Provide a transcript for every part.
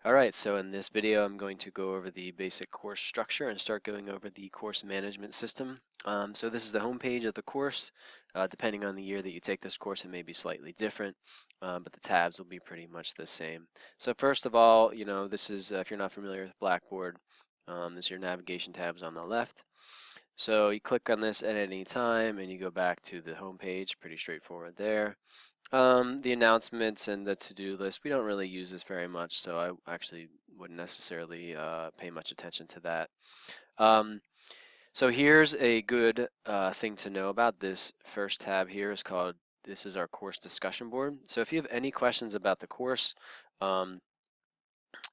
Alright, so in this video I'm going to go over the basic course structure and start going over the course management system. So this is the home page of the course. Depending on the year that you take this course, it may be slightly different, but the tabs will be pretty much the same. So first of all, this is, if you're not familiar with Blackboard, this is your navigation tabs on the left. So you click on this at any time and you go back to the home page, pretty straightforward there. The announcements and the to-do list, we don't really use this very much, so I actually wouldn't necessarily pay much attention to that. So here's a good thing to know about this first tab here is called, this is our course discussion board. So if you have any questions about the course,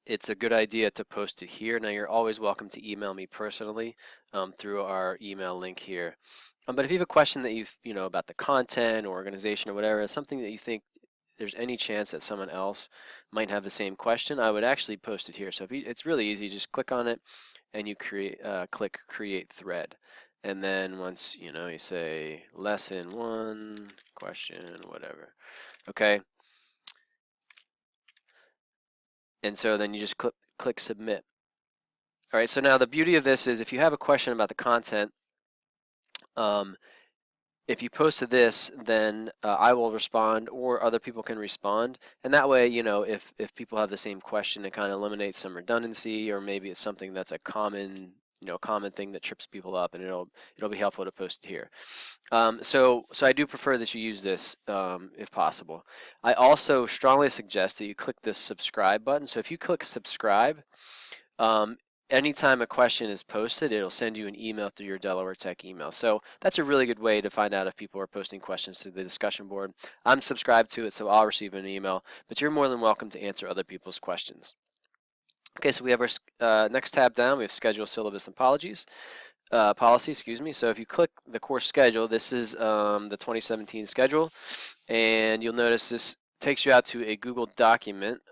it's a good idea to post it here. Now you're always welcome to email me personally through our email link here. But if you have a question that you know about the content or organization or whatever, something that you think there's any chance that someone else might have the same question, I would actually post it here. So it's really easy, just click on it and you click create thread. And then once you say lesson 1 question, whatever. Okay. And so then you just click submit. All right, so now the beauty of this is if you have a question about the content, if you post to this, then I will respond or other people can respond. And that way, if people have the same question, it kind of eliminates some redundancy, or maybe it's something that's a common thing that trips people up, and it'll be helpful to post it here. So I do prefer that you use this if possible. I also strongly suggest that you click this subscribe button. So if you click subscribe, anytime a question is posted, it'll send you an email through your Delaware Tech email. So that's a really good way to find out if people are posting questions to the discussion board. I'm subscribed to it, so I'll receive an email, but you're more than welcome to answer other people's questions. Okay, so we have our next tab down. We have schedule, syllabus, and policy. So if you click the course schedule, this is the 2017 schedule, and you'll notice this takes you out to a Google document.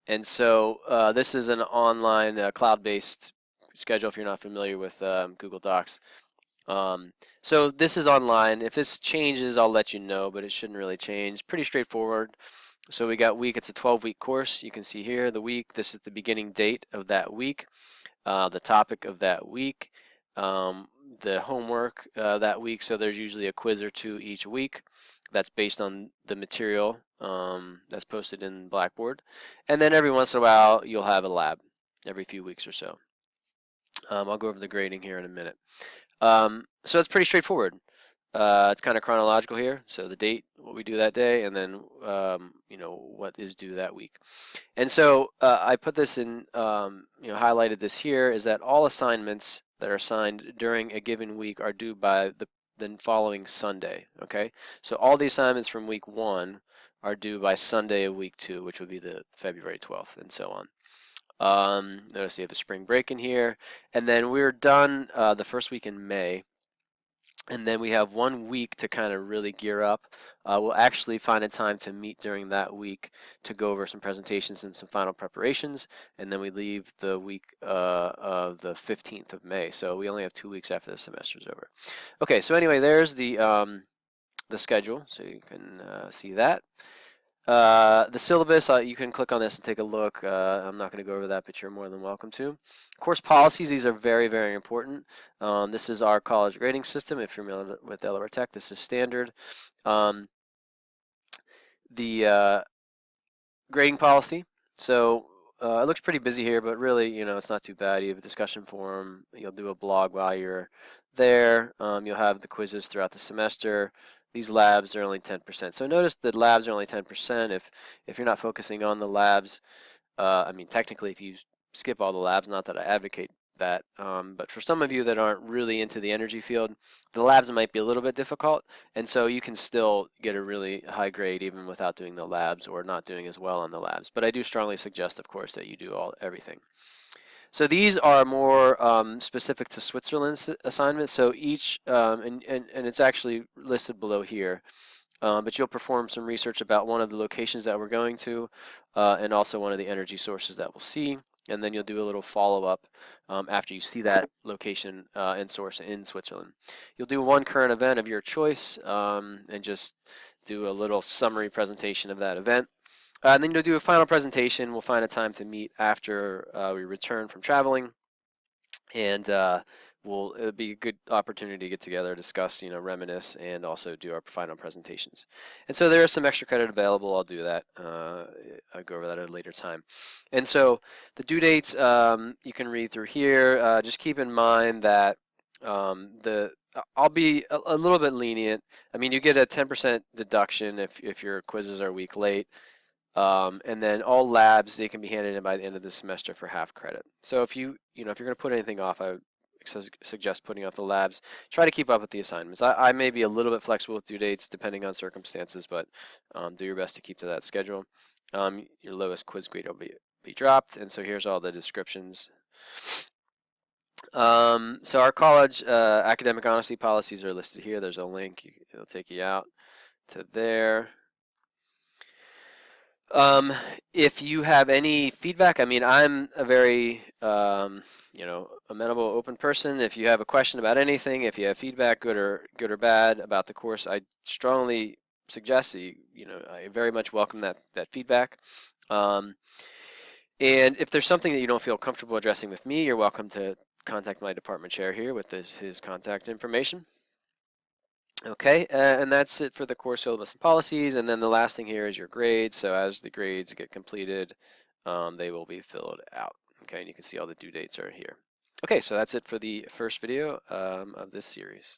And so this is an online cloud-based schedule if you're not familiar with Google Docs. So this is online. If this changes, I'll let you know, but it shouldn't really change. Pretty straightforward. So we got week, it's a 12-week course. You can see here the week, this is the beginning date of that week, the topic of that week, the homework that week. So there's usually a quiz or two each week. That's based on the material that's posted in Blackboard. And then every once in a while, you'll have a lab every few weeks or so. I'll go over the grading here in a minute. So it's pretty straightforward. It's kind of chronological here. So the date, what we do that day, and then what is due that week. And so I put this in, highlighted this here, is that all assignments that are assigned during a given week are due by the following Sunday, okay? So all the assignments from week 1 are due by Sunday of week 2, which would be the February 12th, and so on. Notice you have a spring break in here, and then we're done the first week in May. And then we have 1 week to kind of really gear up. We'll actually find a time to meet during that week to go over some presentations and some final preparations. And then we leave the week of the 15th of May. So we only have 2 weeks after the semester's over. Okay, so anyway, there's the schedule, so you can see that. The syllabus, you can click on this and take a look. I'm not going to go over that, but you're more than welcome to. Course policies, these are very, very important. This is our college grading system. If you're familiar with Delaware Tech, this is standard. The grading policy. So it looks pretty busy here, but really, it's not too bad. You have a discussion forum. You'll do a blog while you're there. You'll have the quizzes throughout the semester. These labs are only 10%. So notice that labs are only 10%. If you're not focusing on the labs, I mean, technically, if you skip all the labs, not that I advocate that, but for some of you that aren't really into the energy field, the labs might be a little bit difficult, and so you can still get a really high grade even without doing the labs or not doing as well on the labs. But I do strongly suggest, of course, that you do everything. So these are more specific to Switzerland's assignments. So each, and it's actually listed below here, but you'll perform some research about one of the locations that we're going to, and also one of the energy sources that we'll see. And then you'll do a little follow-up after you see that location and source in Switzerland. You'll do one current event of your choice and just do a little summary presentation of that event. And then you'll do a final presentation. We'll find a time to meet after we return from traveling, and it'll be a good opportunity to get together, discuss, reminisce, and also do our final presentations. And so there is some extra credit available. I'll do that. I'll go over that at a later time. And so the due dates, you can read through here. Just keep in mind that I'll be a little bit lenient. I mean, you get a 10% deduction if your quizzes are a week late. And then all labs, they can be handed in by the end of the semester for half credit. So if if you're going to put anything off, I would suggest putting off the labs. Try to keep up with the assignments. I may be a little bit flexible with due dates depending on circumstances, but do your best to keep to that schedule. Your lowest quiz grade will be dropped, and so here's all the descriptions. So our college academic honesty policies are listed here. There's a link. It'll take you out to there. Um, if you have any feedback, I mean, I'm a very, amenable, open person. If you have a question about anything, if you have feedback, good or bad about the course, I strongly suggest that I very much welcome that feedback. Um, and if there's something that you don't feel comfortable addressing with me, you're welcome to contact my department chair here with his contact information. Okay, and that's it for the course syllabus and policies. And then the last thing here is your grades. So as the grades get completed, they will be filled out. Okay, and you can see all the due dates are here. Okay, so that's it for the first video of this series.